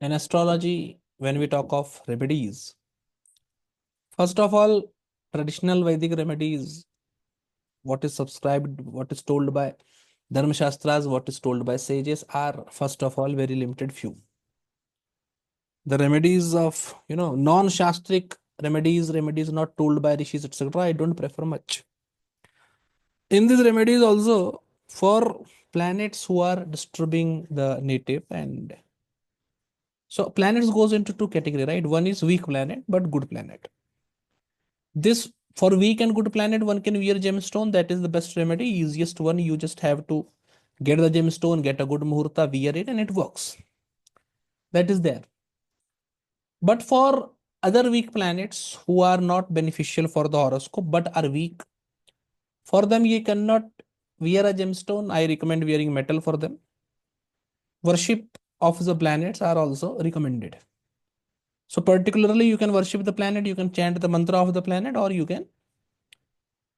In astrology, when we talk of remedies, first of all, traditional Vedic remedies, what is subscribed, what is told by Dharma Shastras, what is told by sages are first of all very limited few. The remedies of non-shastric remedies not told by rishis, etc. I don't prefer much. In these remedies also for planets who are disturbing the native, and so planets goes into two category, right? One is weak planet but good planet. This for weak and good planet, one can wear gemstone. That is the best remedy, easiest one. You just have to get the gemstone, get a good muhurta, wear it, and it works. That is there. But for other weak planets who are not beneficial for the horoscope but are weak, for them you cannot wear a gemstone. I recommend wearing metal for them. Worship of the planets are also recommended. So particularly you can worship the planet, you can chant the mantra of the planet, or you can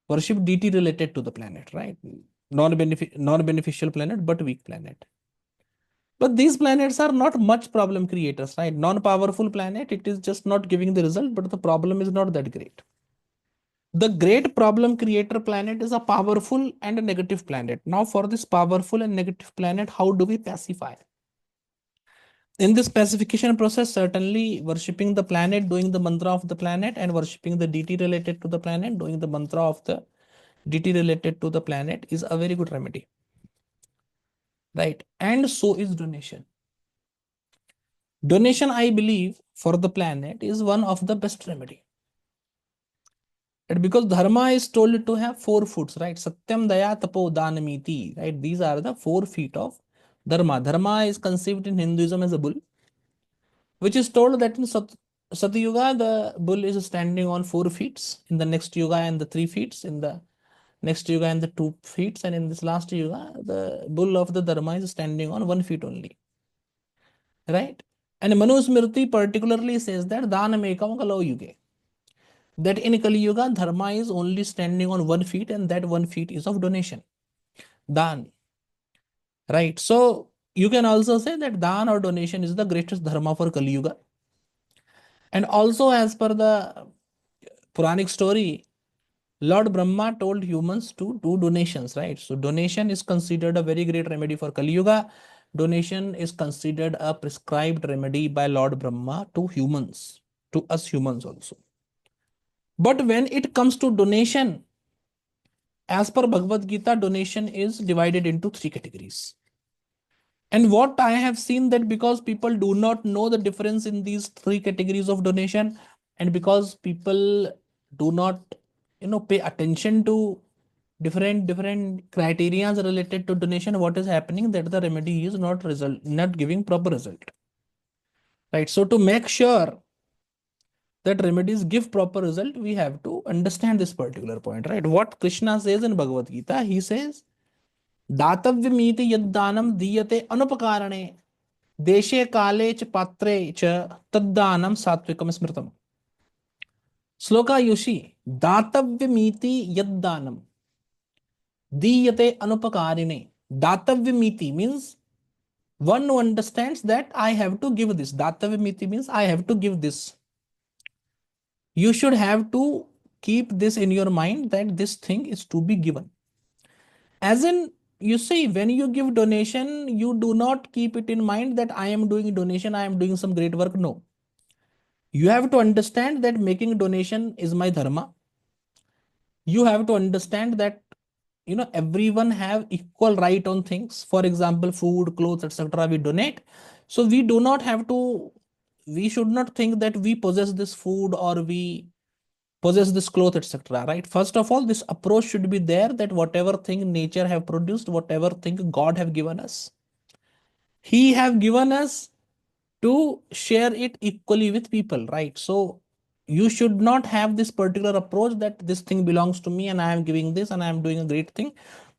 worship deity related to the planet, right? Non-beneficial planet, but weak planet. But these planets are not much problem creators, right? Non-powerful planet, it is just not giving the result, but the problem is not that great. The great problem creator planet is a powerful and a negative planet. Now, for this powerful and negative planet, how do we pacify? In this pacification process, certainly worshipping the planet, doing the mantra of the planet, and worshipping the deity related to the planet, doing the mantra of the deity related to the planet is a very good remedy, right? And so is donation. Donation, I believe, for the planet is one of the best remedy. And because dharma is told to have 4 foots, right? Satyam, Daya, Tapo, Danamiti, right? These are the 4 feet of dharma. Dharma is conceived in Hinduism as a bull, which is told that in Satyuga, the bull is standing on 4 feet, in the next yuga and the 3 feet, in the next yuga and the 2 feet, and in this last yuga, the bull of the dharma is standing on 1 feet only, right? And Manusmriti particularly says that Dhanamekam Kalo Yuge, that in Kali Yuga, dharma is only standing on 1 feet, and that 1 feet is of donation, dan, right? So you can also say that dan or donation is the greatest dharma for Kali Yuga. And also, as per the Puranic story, Lord Brahma told humans to do donations, right? So donation is considered a very great remedy for Kali Yuga. Donation is considered a prescribed remedy by Lord Brahma to humans, to us humans also. But when it comes to donation, as per Bhagavad Gita, donation is divided into 3 categories. And what I have seen that because people do not know the difference in these 3 categories of donation, and because people do not, pay attention to different criteria related to donation, what is happening that the remedy is not giving proper result, right? So to make sure that remedies give proper result, we have to understand this particular point, right? What Krishna says in Bhagavad Gita, he says, दातव्यमीति यद्दानं दीयते अनुपकारणे देशे काले च पात्रे च तद्दानं सात्विकम स्मृतम. Sloka Yushi, दातव्यमीति यद्दानं diyate anupakarine. Datavyamiti means one who understands that I have to give this. Datavyamiti means I have to give this. You should have to keep this in your mind that this thing is to be given. As in, you see, when you give donation, you do not keep it in mind that I am doing donation, I am doing some great work. No. You have to understand that making donation is my dharma. You have to understand that everyone have equal right on things. For example, food, clothes, etc. we donate. So we should not think that we possess this food or we possess this cloth, etc. Right? First of all, this approach should be there that whatever thing nature have produced, whatever thing God have given us, he have given us to share it equally with people, right? So you should not have this particular approach that this thing belongs to me and I am giving this and I am doing a great thing.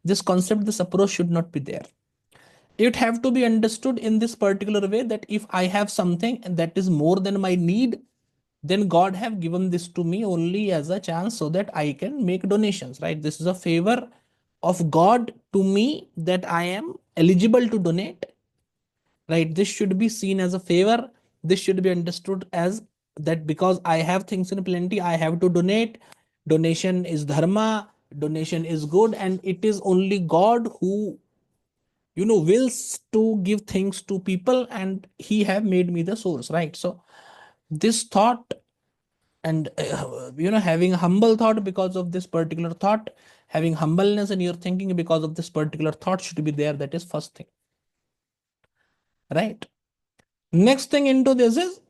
This concept, this approach should not be there. It have to be understood in this particular way that if I have something that is more than my need, then God have given this to me only as a chance so that I can make donations, right? This is a favor of God to me that I am eligible to donate, right? This should be seen as a favor. this should be understood as that because I have things in plenty, I have to donate. Donation is dharma, donation is good, and it is only God who wills to give things to people, and he have made me the source, right? So this thought, and having a humble thought because of this particular thought, having humbleness in your thinking because of this particular thought should be there. That is first thing, right? Next thing into this is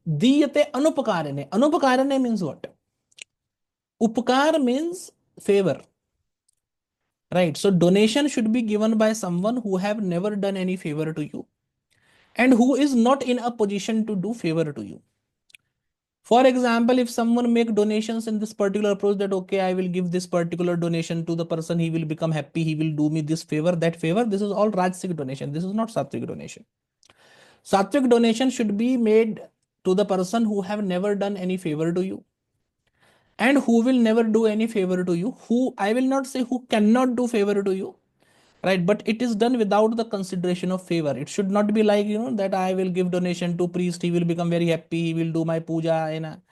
diyate anupakarane. Anupakarane means what? Upakar means favor, right? So donation should be given by someone who have never done any favor to you and who is not in a position to do favor to you. For example, if someone make donations in this particular approach that, okay, I will give this particular donation to the person, he will become happy, he will do me this favor, that favor, this is all Rajasic donation. This is not Sattvic donation. Sattvic donation should be made to the person who have never done any favor to you and who will never do any favor to you, who, I will not say who cannot do favor to you, right? But it is done without the consideration of favor. It should not be like, that I will give donation to priest, he will become very happy, he will do my puja in a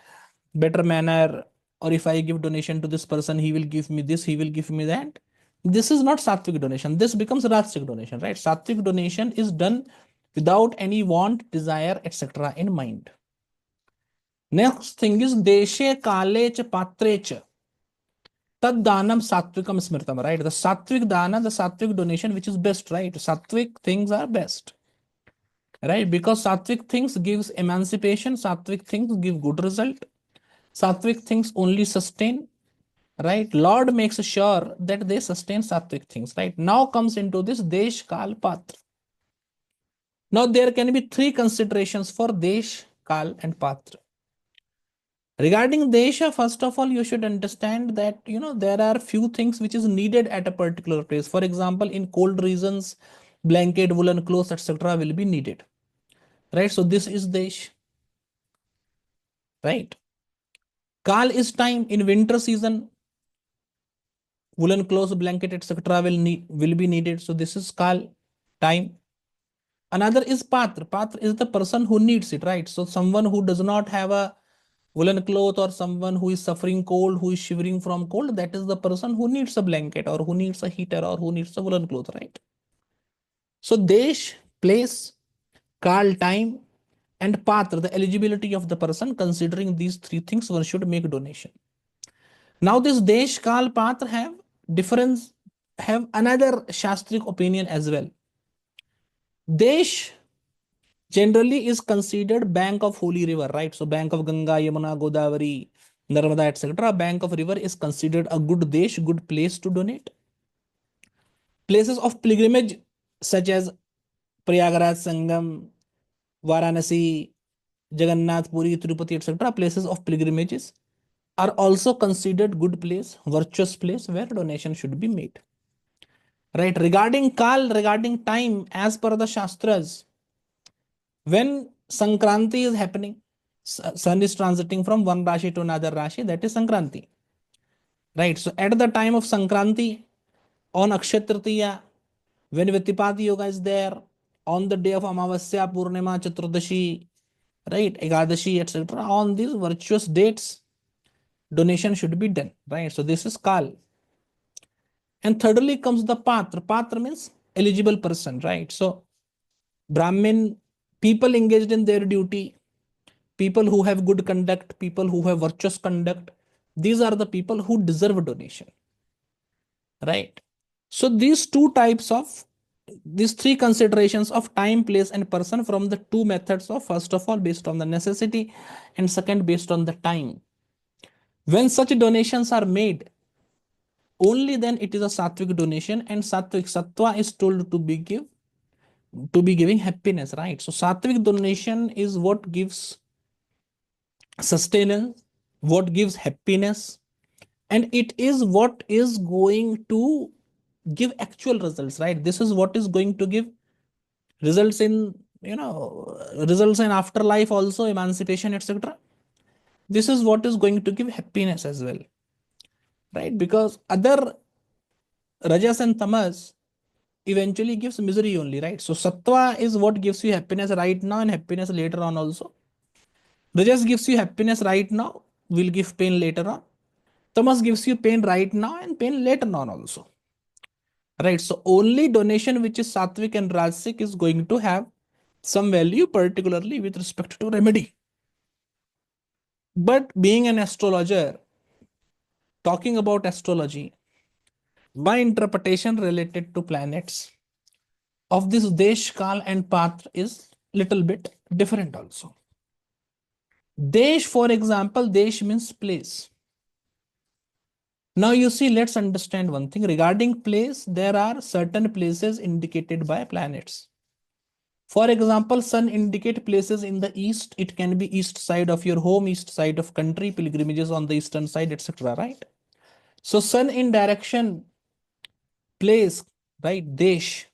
better manner, or if I give donation to this person, he will give me this, he will give me that. This is not Sattvic donation. This becomes Rajasic donation, right? Sattvic donation is done without any want, desire, etc. in mind. Next thing is deshe kale cha patre cha tad danam sattvikam smritam, right? The Sattvic dana, the Sattvic donation, which is best, right? Sattvic things are best, right? Because Sattvic things gives emancipation, Sattvic things give good result, Sattvic things only sustain, right? Lord makes sure that they sustain Sattvic things, right? Now comes into this Desh, Kal, Patra. Now there can be three considerations for Desh, Kal, and Patra. Regarding Desha, first of all, you should understand that, there are few things which is needed at a particular place. For example, in cold regions, blanket, woolen clothes, etc. will be needed, right? So this is Desh, right? Kal is time. In winter season, woolen clothes, blanket, etc. will be needed. So this is Kal, time. Another is Patra. Patra is the person who needs it, right? So someone who does not have a woolen cloth, or someone who is suffering cold, who is shivering from cold, that is the person who needs a blanket, or who needs a heater, or who needs a woolen cloth, right? So Desh, place, Kal, time, and Patra, the eligibility of the person. Considering these three things, one should make donation. Now this Desh, Kal, Patra have another Shastric opinion as well. Desh generally is considered bank of holy river, right? So bank of Ganga, Yamuna, Godavari, Narmada, etc. Bank of river is considered a good Desh, good place to donate. Places of pilgrimage such as Prayagraj, Sangam, Varanasi, Jagannath, Puri, Tirupati, etc. Places of pilgrimages are also considered good place, virtuous place where donation should be made. Right? Regarding Kal, regarding time, as per the Shastras, when Sankranti is happening, sun is transiting from one Rashi to another Rashi, that is Sankranti. Right? So at the time of Sankranti, on Akshat Tritiya, when Vitipati Yoga is there, on the day of Amavasya, Purnima, Chaturdashi, right, Ekadashi, etc., on these virtuous dates, donation should be done, right? So this is Kal. And thirdly comes the Patra. Patra means eligible person, right? So Brahmin, people engaged in their duty, people who have good conduct, people who have virtuous conduct, these are the people who deserve a donation, right? So these three considerations of time, place, and person from the two methods of, first of all, based on the necessity, and second, based on the time. When such donations are made, only then it is a Sattvic donation, and Sattvic Sattva is told to be giving happiness, right? So Sattvic donation is what gives sustenance, what gives happiness, and it is what is going to give actual results, right? This is what is going to give results in, results in afterlife also, emancipation, etc. This is what is going to give happiness as well, right? Because other rajas and tamas, eventually gives misery only, right? So sattva is what gives you happiness right now and happiness later on also. Rajas gives you happiness right now, will give pain later on. Tamas gives you pain right now and pain later on also. Right. So only donation which is Sattvic and Rajasic is going to have some value, particularly with respect to remedy. But being an astrologer, talking about astrology, my interpretation related to planets of this Desh, Kal, and Patra is little bit different also. Desh, for example, Desh means place. Now you see, let's understand one thing regarding place. There are certain places indicated by planets. For example, sun indicate places in the east. It can be east side of your home, east side of country, pilgrimages on the eastern side, etc. Right? So sun in direction, place, right? Desh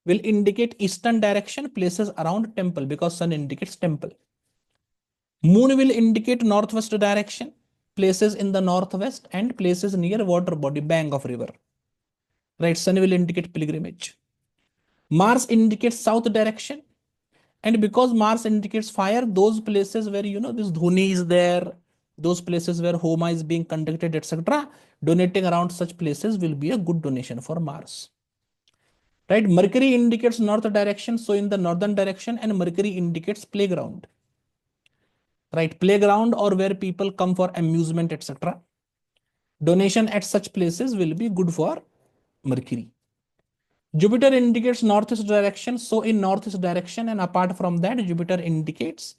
will indicate eastern direction, places around temple because sun indicates temple. Moon will indicate northwest direction, places in the northwest and places near water body, bank of river. Right? Sun will indicate pilgrimage. Mars indicates south direction. And because Mars indicates fire, those places where this dhuni is there, those places where homa is being conducted, etc., donating around such places will be a good donation for Mars. Right? Mercury indicates north direction, so in the northern direction, and Mercury indicates playground. Right? Playground or where people come for amusement, etc. Donation at such places will be good for Mercury. Jupiter indicates northeast direction. So in northeast direction and apart from that, Jupiter indicates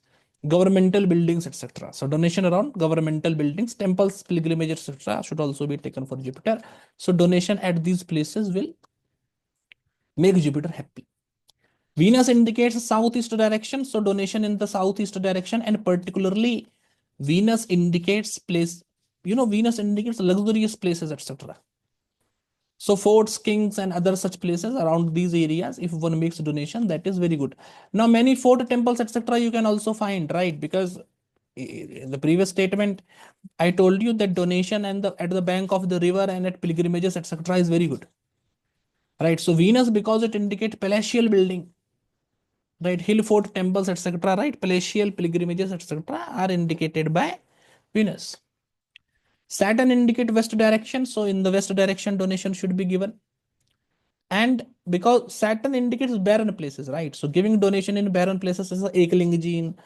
governmental buildings, etc. So donation around governmental buildings, temples, pilgrimage, etc. should also be taken for Jupiter. So donation at these places will make Jupiter happy. Venus indicates southeast direction. So donation in the southeast direction, and particularly Venus indicates place, Venus indicates luxurious places, etc. So forts, kings, and other such places around these areas, if one makes a donation, that is very good. Now, many fort temples, etc., you can also find, right? Because in the previous statement, I told you that donation and at the bank of the river and at pilgrimages, etc., is very good, right? So Venus, because it indicates palatial building, right? Hill fort temples, etc., right? Palatial pilgrimages, etc., are indicated by Venus. Saturn indicate west direction, so in the west direction, donation should be given. And because Saturn indicates barren places, right? So giving donation in barren places is Eklingi in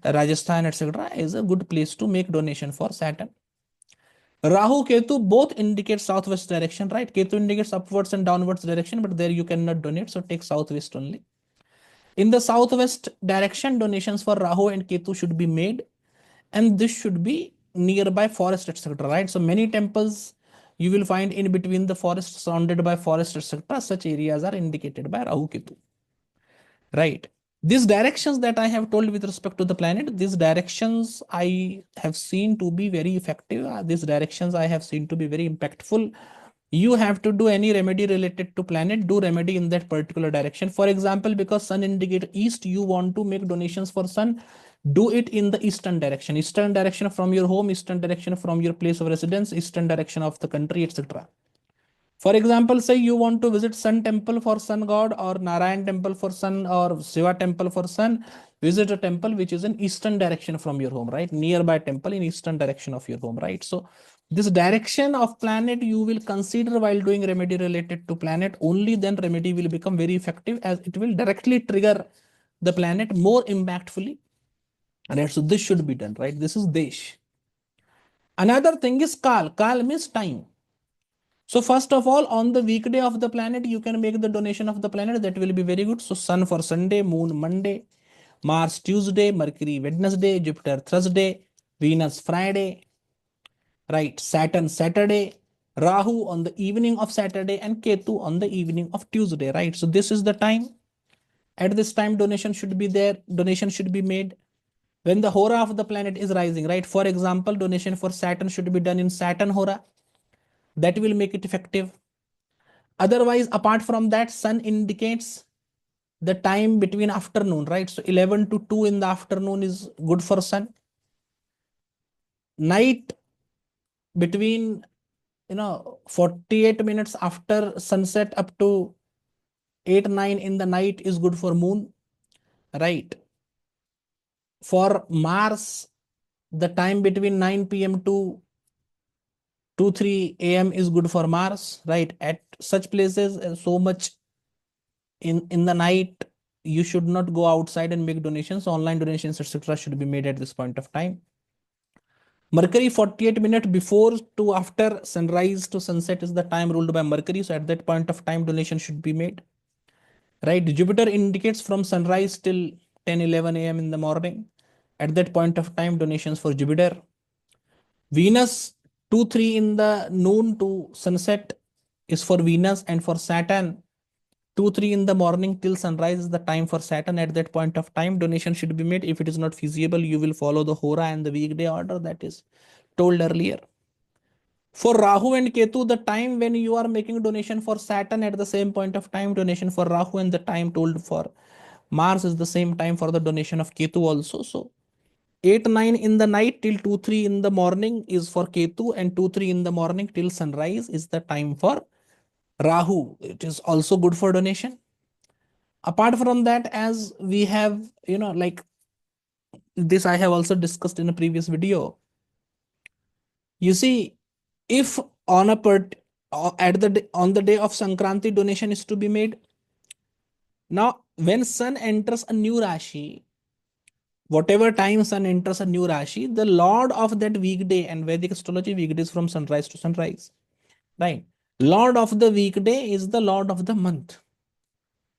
Rajasthan, etc., is a good place to make donation for Saturn. Rahu, Ketu both indicate southwest direction, right? Ketu indicates upwards and downwards direction, but there you cannot donate, so take southwest only. In the southwest direction, donations for Rahu and Ketu should be made, and this should be nearby forest, etc., right? So many temples you will find in between the forest, surrounded by forest, etc. Such areas are indicated by Rahu Ketu, right? These directions that I have told with respect to the planet, these directions I have seen to be very effective. These directions I have seen to be very impactful. You have to do any remedy related to planet, do remedy in that particular direction. For example, because sun indicates east, you want to make donations for sun, do it in the eastern direction. Eastern direction from your home, eastern direction from your place of residence, eastern direction of the country, etc. For example, say you want to visit Sun temple for Sun god, or Narayan temple for Sun, or Shiva temple for Sun, visit a temple which is in eastern direction from your home, right? Nearby temple in eastern direction of your home, right? So this direction of planet you will consider while doing remedy related to planet. Only then remedy will become very effective, as it will directly trigger the planet more impactfully. Right? So this should be done, right? This is Desh. Another thing is Kal. Kal means time. So first of all, on the weekday of the planet, you can make the donation of the planet. That will be very good. So sun for Sunday, moon Monday, Mars Tuesday, Mercury Wednesday, Jupiter Thursday, Venus Friday, right? Saturn Saturday, Rahu on the evening of Saturday, and Ketu on the evening of Tuesday, right? So this is the time. At this time, donation should be there. Donation should be made when the hora of the planet is rising, right? For example, donation for Saturn should be done in Saturn hora. That will make it effective. Otherwise, apart from that, sun indicates the time between afternoon, right? So 11 to 2 in the afternoon is good for sun. Night between 48 minutes after sunset up to 8 9 in the night is good for moon, right? For Mars, the time between 9 p.m. to 2 3 a.m. is good for Mars, right? At such places, so much in the night, you should not go outside and make donations. Online donations, etc., should be made at this point of time. Mercury, 48 minutes before to after sunrise to sunset is the time ruled by Mercury. So at that point of time, donation should be made. Right? Jupiter indicates from sunrise till 10 11 a.m. in the morning. At that point of time, donations for Jupiter. Venus, 2 3 in the noon to sunset is for Venus, and for Saturn, 2 3 in the morning till sunrise is the time for Saturn. At that point of time, donation should be made. If it is not feasible, you will follow the Hora and the weekday order that is told earlier. For Rahu and Ketu, the time when you are making donation for Saturn, at the same point of time, donation for Rahu, and the time told for Mars is the same time for the donation of Ketu also. So 8 9 in the night till 2 3 in the morning is for Ketu, and 2 3 in the morning till sunrise is the time for Rahu. It is also good for donation. Apart from that, as we have, like this, I have also discussed in a previous video. You see, if on a at on the day of Sankranti, donation is to be made. Now, when Sun enters a new Rashi, whatever time Sun enters a new Rashi, the Lord of that weekday, and Vedic astrology, weekdays from sunrise to sunrise, right? Lord of the weekday is the Lord of the month.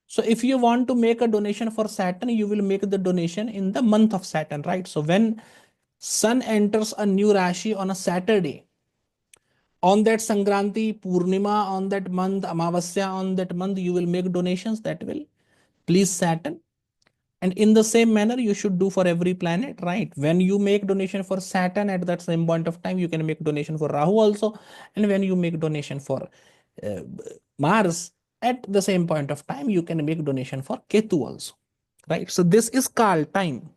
So if you want to make a donation for Saturn, you will make the donation in the month of Saturn, right? So when Sun enters a new Rashi on a Saturday, on that Sankranti, Purnima, on that month, Amavasya, on that month, you will make donations that will please Saturn. And in the same manner, you should do for every planet, right? When you make donation for Saturn, at that same point of time, you can make donation for Rahu also. And when you make donation for uh, Mars, at the same point of time, you can make donation for Ketu also, right? So this is called time.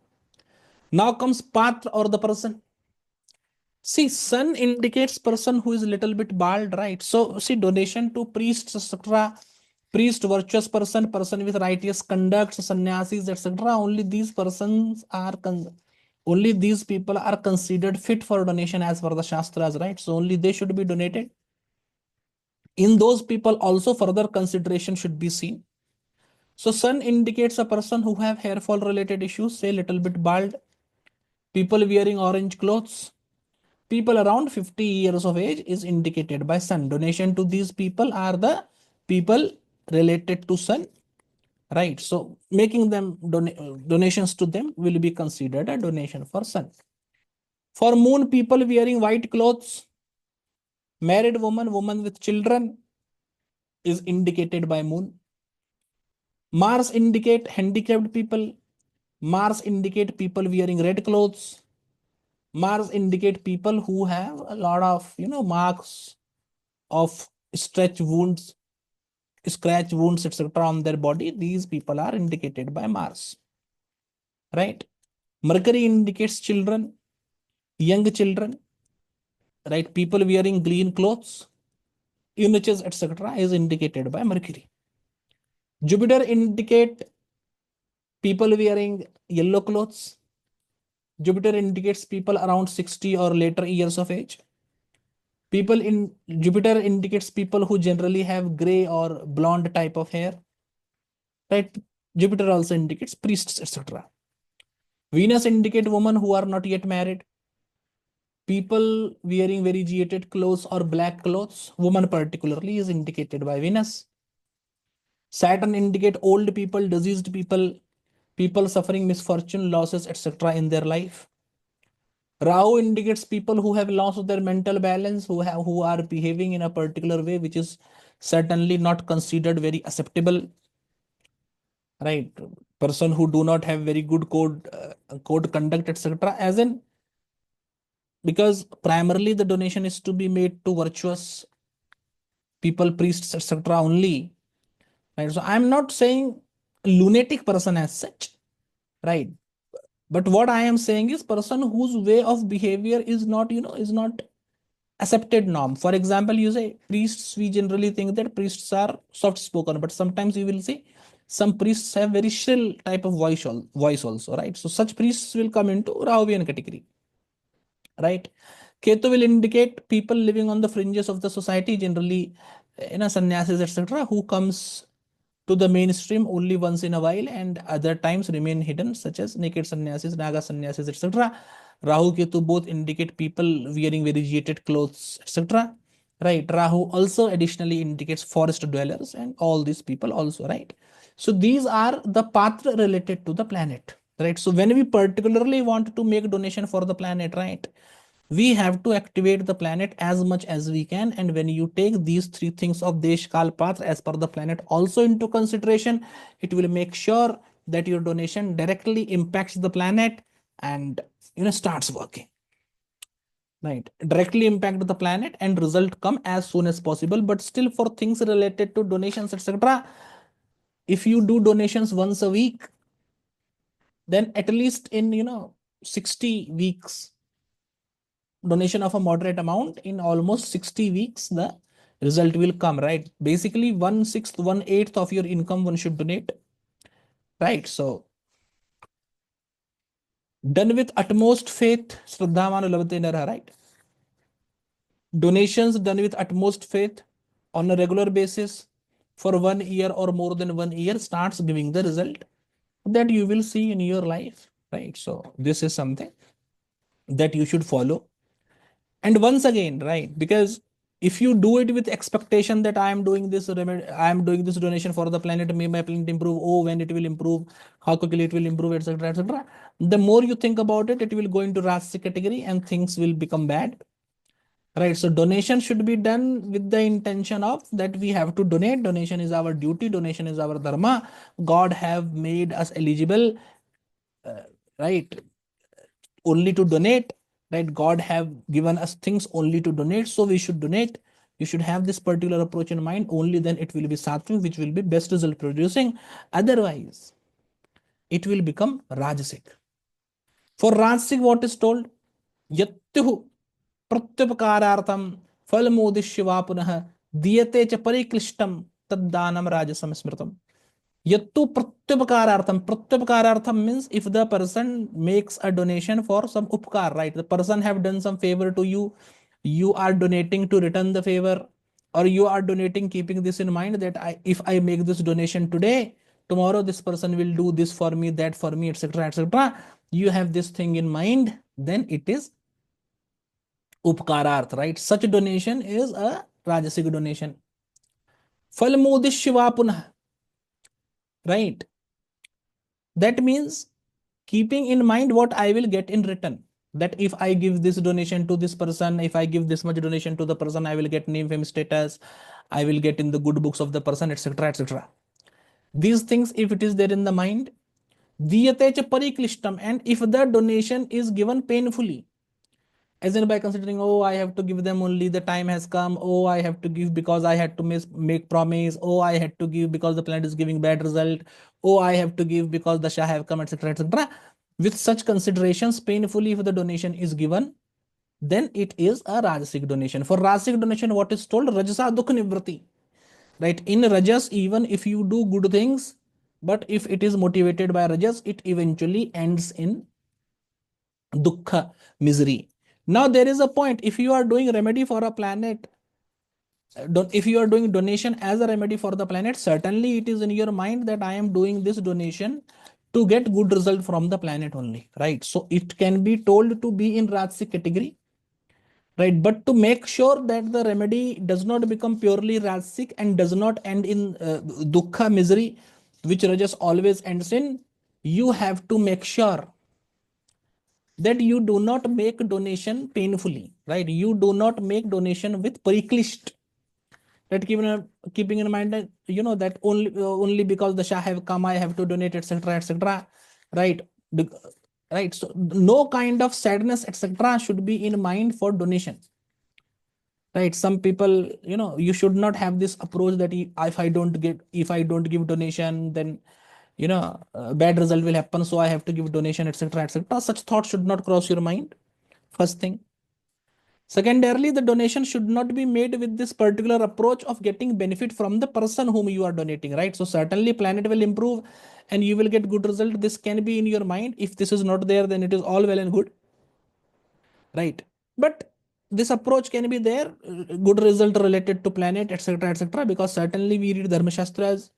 Now comes Patra, or the person. See, sun indicates person who is a little bit bald, right? So, see, donation to priests, etc., priest, virtuous person, person with righteous conduct, sannyasis, etc. Only these persons are only these people are considered fit for donation as per the Shastras, right? So only they should be donated. In those people, also further consideration should be seen. So, sun indicates a person who have hair fall related issues, say little bit bald, people wearing orange clothes, people around 50 years of age is indicated by sun. Donation to these people are the people related to sun, right? So making them donations to them will be considered a donation for sun. For moon, people wearing white clothes, married woman, woman with children is indicated by moon. Mars indicate handicapped people. Mars indicate people wearing red clothes. Mars indicate people who have a lot of marks of stretch wounds, scratch wounds, etc. on their body. These people are indicated by Mars, right? Mercury indicates children, young children, right? People wearing green clothes, images, etc. is indicated by Mercury. Jupiter indicate people wearing yellow clothes. Jupiter indicates people around 60 or later years of age. People in Jupiter indicates people who generally have gray or blonde type of hair, right? Jupiter also indicates priests, etc. Venus indicate women who are not yet married. People wearing variegated clothes or black clothes, woman particularly, is indicated by Venus. Saturn indicate old people, diseased people, people suffering misfortune, losses, etc. in their life. Rahu indicates people who have lost their mental balance, who are behaving in a particular way, which is certainly not considered very acceptable, right? Person who do not have very good code conduct, etc. As in, because primarily the donation is to be made to virtuous people, priests, etc. only, right? So I'm not saying lunatic person as such, right? But what I am saying is person whose way of behavior is not, is not accepted norm. For example, you say priests, we generally think that priests are soft spoken, but sometimes you will see some priests have very shrill type of voice also, right? So such priests will come into Rahuvian category, right? Ketu will indicate people living on the fringes of the society, generally, sannyasis, etc., who comes to the mainstream only once in a while and other times remain hidden, such as naked sannyasis, naga sannyasis, etc. Rahu Ketu both indicate people wearing variegated clothes, etc. Right. Rahu also additionally indicates forest dwellers and all these people also, right? So these are the patra related to the planet, right? So when we particularly want to make donation for the planet, right, we have to activate the planet as much as we can. And when you take these three things of Desh, Kal, Patra as per the planet also into consideration, it will make sure that your donation directly impacts the planet and starts working, right? Directly impact the planet and result come as soon as possible. But still, for things related to donations, etc., if you do donations once a week, then at least in 60 weeks, donation of a moderate amount, in almost 60 weeks the result will come, right? Basically 1/6, 1/8 of your income one should donate, right? So done with utmost faith, Shraddhavan Lavate Nara, right? Donations done with utmost faith on a regular basis for 1 year or more than 1 year starts giving the result that you will see in your life, right? So this is something that you should follow. And once again, right, because if you do it with expectation that I am doing this I am doing this donation for the planet, may my planet improve, oh, when it will improve, how quickly it will improve, etc., etc., the more you think about it, it will go into Rajasic category and things will become bad, right? So donation should be done with the intention of that we have to donate. Donation is our duty, donation is our dharma. God have made us eligible, right, only to donate, right? God have given us things only to donate, so we should donate. You should have this particular approach in mind. Only then it will be sattvic, which will be best result producing. Otherwise it will become rajasic. For rajasic, what is told? Yatyuh pratyupakarartham falmodishya va punah diyate cha pariklishtam taddanam rajasam smritam. Yattu pratyupakarartham. Pratyupakarartham means if the person makes a donation for some upkar, right? The person have done some favor to you. You are donating to return the favor, or you are donating keeping this in mind that if I make this donation today, tomorrow this person will do this for me, that for me, etc., etc. You have this thing in mind, then it is upkararth, right? Such donation is a rajasic donation. Falmodishya punah, right? That means keeping in mind what I will get in return. That if I give this donation to this person, if I give this much donation to the person, I will get name, fame, status, I will get in the good books of the person, etc., etc. These things, if it is there in the mind, diyate cha pariklishtam, and if the donation is given painfully, as in by considering, oh, I have to give them only, the time has come, oh, I have to give because I had to make promise, oh, I had to give because the planet is giving bad result, oh, I have to give because the Shah have come, etc., etc. With such considerations, painfully, if the donation is given, then it is a rajasic donation. For rajasic donation, what is told? Rajasa dukha nivrati, right? In rajas, even if you do good things, but if it is motivated by rajas, it eventually ends in dukkha, misery. Now there is a point. If you are doing remedy for a planet, if you are doing donation as a remedy for the planet, certainly it is in your mind that I am doing this donation to get good result from the planet only, right? So it can be told to be in Rajasic category, right? But to make sure that the remedy does not become purely Rajasic and does not end in dukkha, misery, which Rajas always ends in, you have to make sure that you do not make donation painfully, right? You do not make donation with pariklisht, right? Keeping in mind that that only because the Shah have come, I have to donate, etc., etc., right? Right. So no kind of sadness, etc., should be in mind for donation, right? Some people, you should not have this approach that if I don't give donation, then bad result will happen, so I have to give donation, etc., etc. Such thoughts should not cross your mind. First thing. Secondarily, the donation should not be made with this particular approach of getting benefit from the person whom you are donating, right? So certainly planet will improve and you will get good result. This can be in your mind. If this is not there, then it is all well and good, right? But this approach can be there, good result related to planet, etc., etc., because certainly we read Dharma Shastras.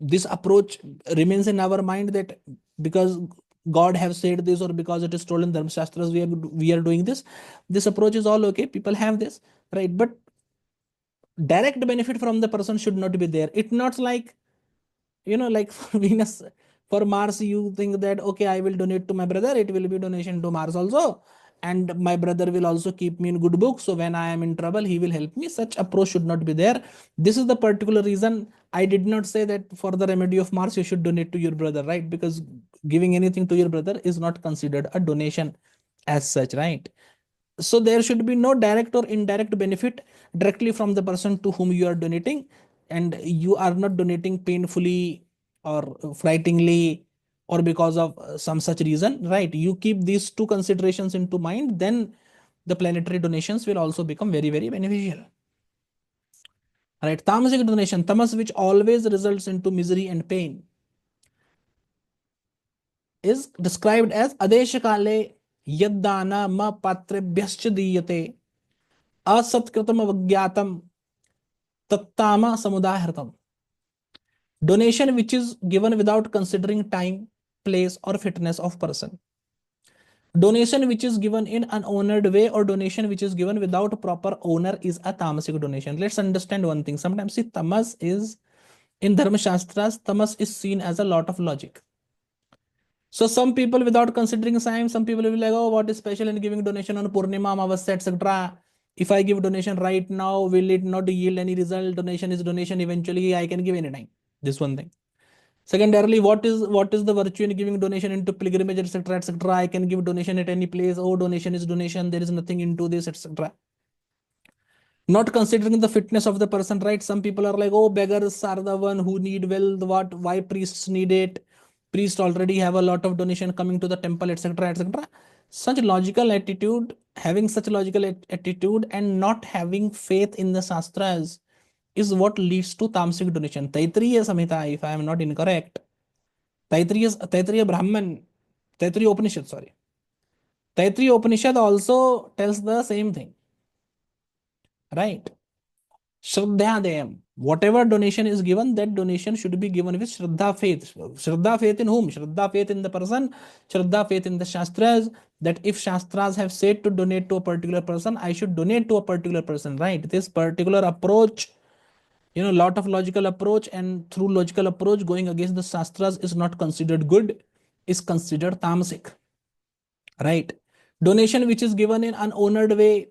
This approach remains in our mind that because God have said this or because it is told in Dharma Shastras, we are doing this. This approach is all okay. People have this, right? But direct benefit from the person should not be there. It's not like, like for Venus, for Mars, you think that okay, I will donate to my brother, it will be donation to Mars also, and my brother will also keep me in good books, so when I am in trouble he will help me. Such approach should not be there. This is the particular reason I did not say that for the remedy of Mars you should donate to your brother, right? Because giving anything to your brother is not considered a donation as such, right? So there should be no direct or indirect benefit directly from the person to whom you are donating, and you are not donating painfully or frighteningly or because of some such reason, right? You keep these two considerations into mind, then the planetary donations will also become very, very beneficial, right? Tamasic donation, tamas, which always results into misery and pain, is described as adeshakale yaddana ma patrebhyascha diyate asatkratam avagyatam tattama samudahratam. Donation which is given without considering time, place, or fitness of person. Donation which is given in an honored way or donation which is given without proper owner is a tamasic donation. Let's understand one thing. Sometimes see, tamas is in Dharma Shastras, tamas is seen as a lot of logic. So some people without considering time, some people will be like, oh, what is special in giving donation on Purnima, Amavasya, etc. If I give donation right now, will it not yield any result? Donation is donation. Eventually, I can give anytime. This one thing. Secondarily, what is the virtue in giving donation into pilgrimage, etc., etc.? I can give donation at any place. Oh, donation is donation. There is nothing into this, etc. Not considering the fitness of the person, right? Some people are like, oh, beggars are the one who need wealth. What? Why priests need it? Priests already have a lot of donation coming to the temple, etc., etc. Such logical attitude, having such logical attitude, and not having faith in the shastras is what leads to tamasic donation. Taittiriya Samhita, if I am not incorrect, Taittiriya Brahman, Taittiriya Upanishad, sorry. Taittiriya Upanishad also tells the same thing, right? Shraddhadayam. Whatever donation is given, that donation should be given with Shraddha faith. Shraddha faith in whom? Shraddha faith in the person, Shraddha faith in the Shastras, that if Shastras have said to donate to a particular person, I should donate to a particular person, right? This particular approach, lot of logical approach, and through logical approach going against the Shastras is not considered good, is considered tamasic, right? Donation which is given in an honored way,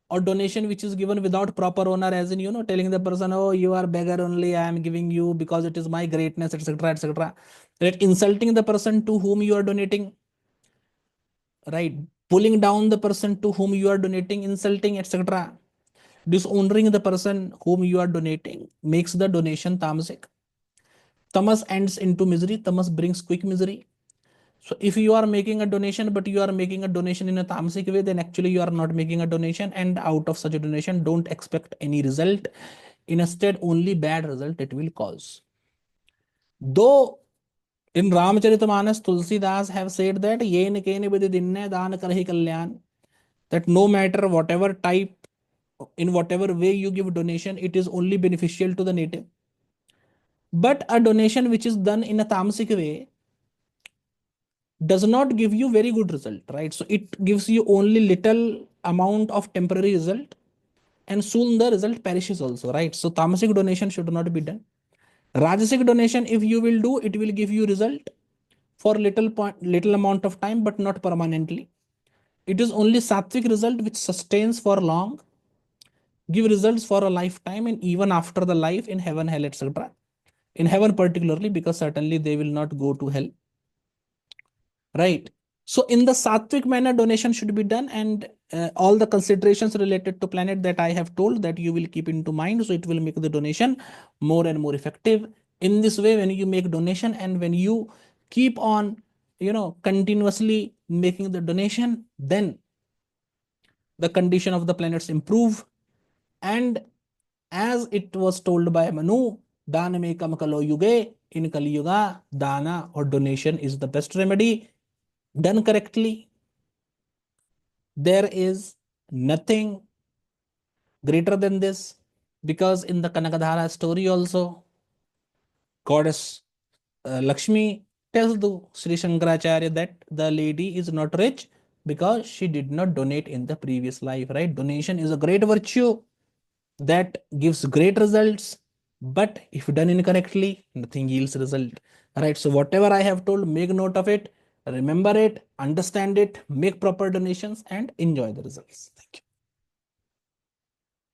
or donation which is given without proper honor, as in telling the person, oh, you are beggar only, I am giving you because it is my greatness, etc., etc., right? Insulting the person to whom you are donating, right? Pulling down the person to whom you are donating, insulting, etc., dishonoring the person whom you are donating makes the donation tamasic. Tamas ends into misery. Tamas brings quick misery. So if you are making a donation, but you are making a donation in a tamasic way, then actually you are not making a donation, and out of such a donation, don't expect any result. Instead, only bad result it will cause. Though in Ramcharitamanas, Tulsidas have said that yen kene vidhi dinne daan karhi kalyan, that no matter whatever type, in whatever way you give donation, it is only beneficial to the native. But a donation which is done in a tamasic way does not give you very good result, right? So it gives you only little amount of temporary result, and soon the result perishes also, right? So tamasic donation should not be done. Rajasic donation, if you will do, it will give you result for little amount of time, but not permanently. It is only sattvic result which sustains for long, give results for a lifetime, and even after the life in heaven, hell, etc. In heaven particularly, because certainly they will not go to hell, right? So in the sattvic manner, donation should be done, and all the considerations related to planet that I have told, that you will keep into mind, so it will make the donation more and more effective. In this way, when you make donation and when you keep on continuously making the donation, then the condition of the planets improve. And as it was told by Manu, Daname Kamakalo Yuge, in Kali Yuga, Dana or donation is the best remedy. Done correctly, there is nothing greater than this, because in the Kanakadhara story also, goddess Lakshmi tells the Sri Shankaracharya that the lady is not rich because she did not donate in the previous life, right? Donation is a great virtue that gives great results, but if done incorrectly, nothing yields result, right? So whatever I have told, make note of it, remember it, understand it, make proper donations, and enjoy the results. Thank you.